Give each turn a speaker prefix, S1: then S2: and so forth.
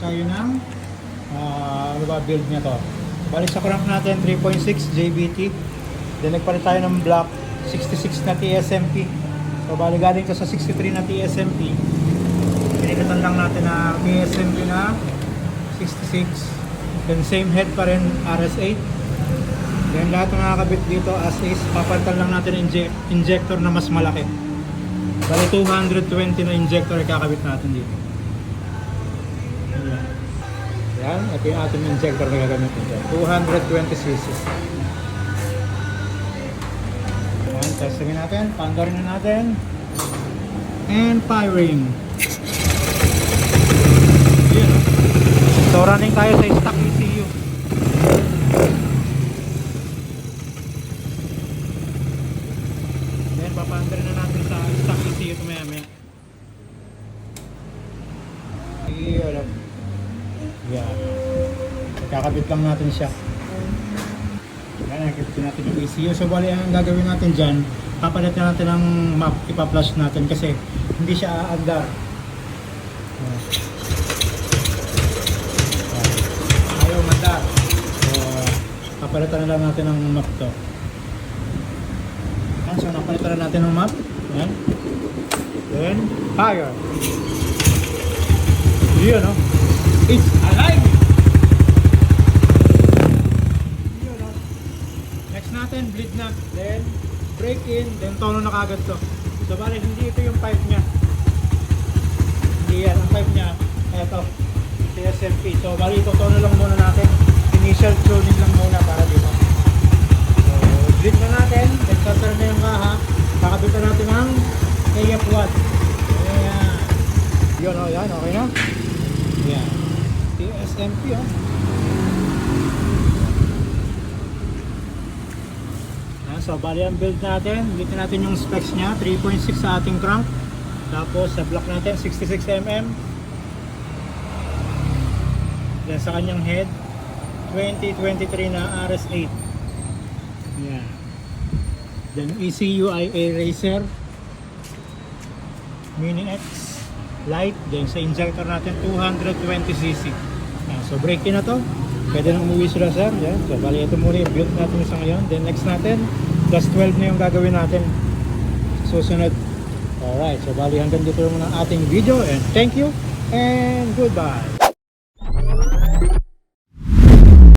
S1: tayo ng ano ba build niya to. Bali sa crank natin 3.6 JBT. Then nagpalit tayo ng block 66 na TSMP. So bali galing to sa 63 na TSMP. Pinilitan lang natin na TSMP na 66. Then same head pa rin RS8. Then lahat ng nakakabit dito as is, papalitan lang natin injector na mas malaki. Bali 220 na injector ay kakabit natin dito. Yan, ito yung ating injector na gagamitin dyan. 220cc. Yan, testingin natin, pandarin na natin. And firing. Yan. So running tayo sa stock ECU. Then papandarin na natin sa stock ECU ito maya maya. Yan. Yan. Kakabit lang natin siya. Yan, nakikita natin yung ECU. So bali ang gagawin natin dyan, papalit na natin ng map, ipa-flash natin kasi hindi siya aandar. Ayaw mandar. So papalitan na lang natin ng map to. Yan, so napalitan na natin ng map. Yan. Then fire. Yun, no? It's alive! Yun, no? Next natin, bleed na. Then, break in. Then, tono na kagad to. So, bali, hindi ito yung pipe niya. Hindi yan. Ang pipe niya, eto. TSMP. So, bali, ito tono lang muna natin. Initial tuning lang muna para dito. So, bleed na natin. Then, cutter na yung kaha. Kakabitan natin ng AF1. Ayan. Yun, no? Yan, okay na? Yan. TSMP, oh. Yan, so bali ang build natin, dito natin yung specs niya, 3.6 sa ating crank. Tapos sa block natin 66mm. Then sa kanyang head 2023 na RS8. Yan. Then ECU ay Racer Mini X light. Then sa injector natin 220cc. So brake in na to. Pwede nang umuwi sila sir. Yan. So bali ito muna yung build natin sa ngayon. Then next natin plus 12 na yung gagawin natin susunod. Alright, so bali hanggang dito muna ang ating video and thank you and goodbye.